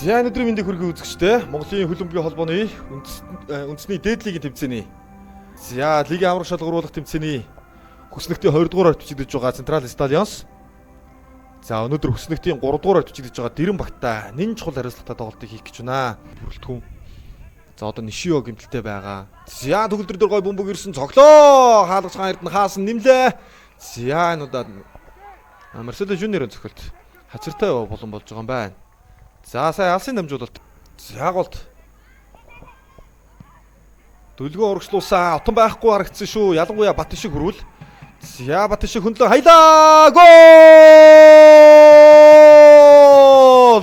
За өнөөдрийн мэндийг хүргэе үзэгчтэй. Монголын хөлбөмбөгийн холбооны үндэсний дээд лигийн тэмцээний за лигийн аврах шалгаруулах тэмцээний хүснэгтийн 20 дугаар бичигдэж байгаа Централ Стадионс. За өнөөдөр хүснэгтийн 3 дугаар бичигдэж байгаа Дэрэн Багтаа нэн чухал хариуцлагатай тоглолтыг хийх гэж байна. Бүрэлдэхүүн. За одоо Нишио гэмтэлтэй байгаа. За төгөлдөр дээр гой бөмбөг ирсэн цоглоо. Хаалгач хаан эрдэнэ хаасан нэмлээ. За энэ удаад Марсело Жуниорын цохилт хачиртай болон болж байгаа юм байна. За сая алсын дамжуулалт. За голд. Дөлгөө урагшлуулсан. Отон байхгүй харагдсан шүү. Ялангуяа Бат шиг хөрвөл. За Бат шиг хөндлөн хайлаа. Гол!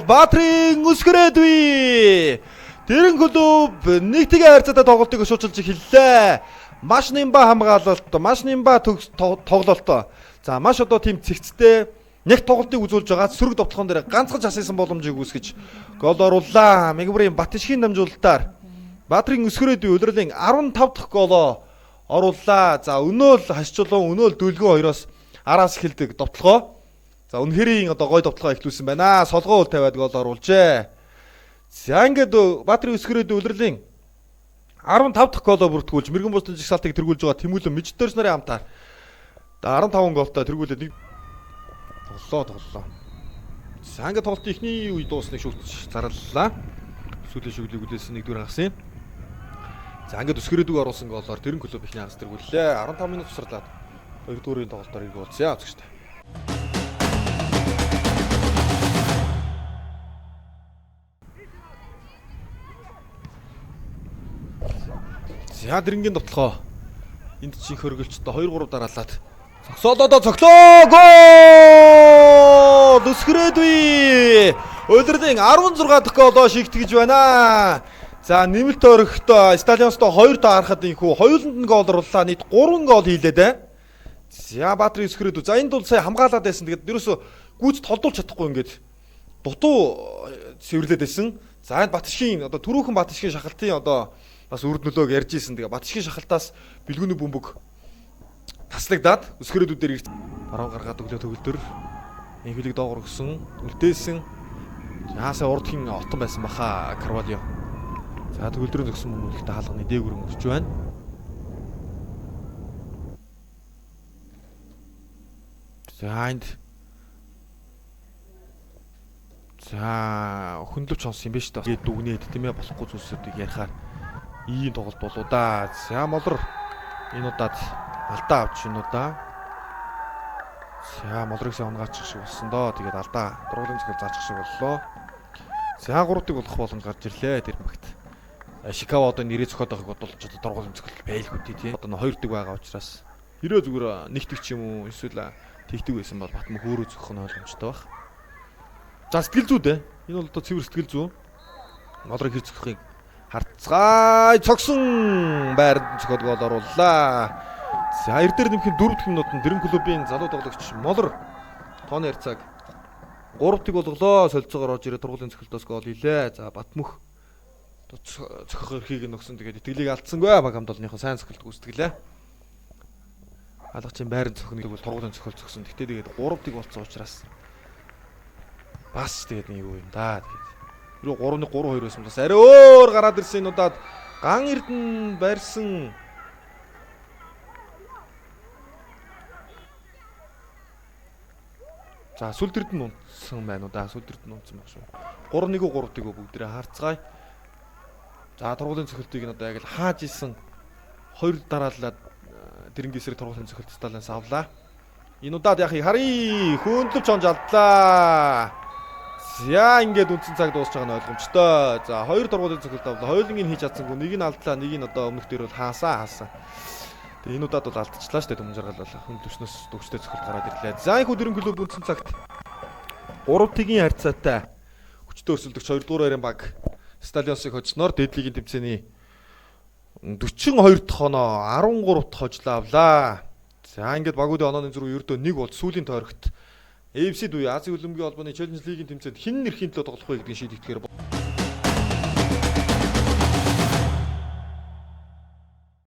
Баатрин өсгөрөөдвэ. Дэрэн клуб нэгтгэн хайрцаатай тоглолтыг шуучилж эхэллээ. Маш нэмба хамгаалалт, маш нэмба тоглолт. За маш одоо тийм цэгцтэй нэг тоглолтыг үзүүлж байгаа сөрөг довтлогон дээр ганцхан асуусан боломжийг үүсгэж гол орууллаа. Мегбрийн Батшгийн дамжуулалтаар Баатрин өсгөрөөдөө улирлын 15 дахь голоо орууллаа. За өнөөл хашчулуун, өнөөл дөлгөө хоёроос араас эхэлдэг довтлогоо. За үнэхэрийн одоо гой довтлогоо эхлүүлсэн байна. Солгоо үл тавиад гол оруулжээ. За ингээд Баатрин өсгөрөөдөө улирлын 15 дахь голоо бүртгүүлж мэрэгэн бусдын жигсаалтыг тэргүүлж байгаа Тэмүүлэн Миждөрс нарын хамтаар 15 голтой тэргүүлээд нэг тоглолоо. За ингээд тоглолтын эхний үе дуусныг шүтж зарлалаа. Сүүлийн шүглийг үлээсэн нэгдүгээр хагас юм. За ингээд өсгөрөөдөө оруулсан голоор Дэрэн клуб ихний хагас тэргүүллээ. 15 минут тусарлаад хоёрдуурын тоглолтоор ирэх болсон үзэгчтэй. За Дэрэнгийн довтлогоо энд чинь хөргөлчтэй 2-3 дараалаад цогцолоо цоглоо гол өсгөрөөдвэ. Улирлын 16 дахь голоо шигтгэж байна. За нэмэлт өргөхдөө Стадионстой 2 та харахад инхүү хоёуланд нь гол орууллаа. Нийт 3 гол хийлээ дээ. За Баатрин өсгөрөөдвэ. За энэ бол сая хамгаалаад байсан. Тэгээд ерөөсө гүйц толдуулж чадахгүй ингээд дутуу цэвэрлээд байсан. За энэ Батшгийн одоо түрүүхэн Батшгийн шахалтын одоо бас үрд нөлөөг ярьж исэн. Тэгээ Батшгийн шахалтаас бэлгүүний бөмбөг таслагдаад өсгөрөөдүүдээр ирж баруун гаргаад өглөө төгөлдөр инхлийг доогор өгсөн үлдээсэн. Яасаа урдхийн отон байсан баха Карвалио. За төгөлдрөө зөксөн бөмбөгтэй хаалганы дээгүр өнгөрч байна. За энд за хөндлөвч сонс юм ба шүү дээ. Дүгнээд тийм ээ болохгүй зүйлсүүдийг ярихаар ийм тоглолт болоо да. За молор энэ удаад алдаа авч энэ удаа. За молрыг сайн унгаачих шиг болсон доо. Тэгээд алдаа дургуулын цогцол заачих шиг боллоо. За 3-ыг болох боломж гарч ирлээ Дэрэн Багт. Шикава одоо нэрээ зөхиод байгааг бодвол одоо дургуулын цогцол байлгүй тийм. Одоо 2-ыг байгаа учраас ерөө зүгээр нэгтгэв ч юм уу эсвэл тэгдэг байсан бол Батман хөөрөө зөхөх нь ойлгомжтой байх. За сэтгэл зүй дээ. Энэ бол одоо цэвэр сэтгэл зүй. Молрыг хэр зөхөхийг харцгай цогсон байранд зөхиод гол орууллаа. За эрдэр нэмэх 4 дахь минутанд Дэрэн клубын залуу тоглогч Молор тооны ярцааг 3-ыг болголоо. Солилцоогоор орж ирээд тургуулын цохилтоос гол хийлээ. За Батмөх цохих эрхийг нөгсөн. Тэгээд итгэлийг алдсангүй баг хамтолныхоо сайн цохилт гүйцэтгэлээ. Хаалгачийн байранд цохныг бол тургуулын цохилт зөксөн. Тэгтээ тэгээд 3-ыг болцсон учраас бас тэгээд нэг юу юм да. Тэгээд 3-1 3-2 байсан бас арай өөр гараад ирсэн энэ удаад ган эрдэн барьсан. За сүлдэрд нь унтсан байна уу да. Сүлдэрд нь унтсан байх шүү. 3-1 3-ыг бүгдээрээ харцгаая. За тургуулын цохилтыг нь одоо яг л хааж исэн 2 дараалаад Дэрэнгисрэг тургуулын цохилт сталаас авлаа. Энэ удаад яхийг харъя. Хөндлөж онж алдлаа. За ингээд үндсэн цаг дуусч байгаа нь ойлгомжтой. За 2 тургуулын цохилт авлаа. Хоёулангийн хийж чадсангүй. Нэг нь алдлаа, нэг нь одоо өмнөх дээр бол хаасан. Тэгээ энэ удаад бол алдчихлаа шүү дээ түмэн жаргал болоо. Хүн төвчнөөс төгстэй цохилт гараад ирлээ. За энэ Дэрэн клуб үндсэн цагт 3-ийн харьцаатай хүчтэй өрсөлдөгч 2 дугаар байрын баг Стадионсыг хожсноор дээд лигийн тэмцээний 42 дахь оноо 13 дахь хожлоо авлаа. За ингээд багуудын онооны зураг ердөө нэг бол сүүлийн тойрогт AFC дүү Азийн хөлбөмбөгийн холбооны Challenge League-ийн тэмцээнд хэн нэрхийн төлөө тоглох вэ гэдгийг шийдэгдэхээр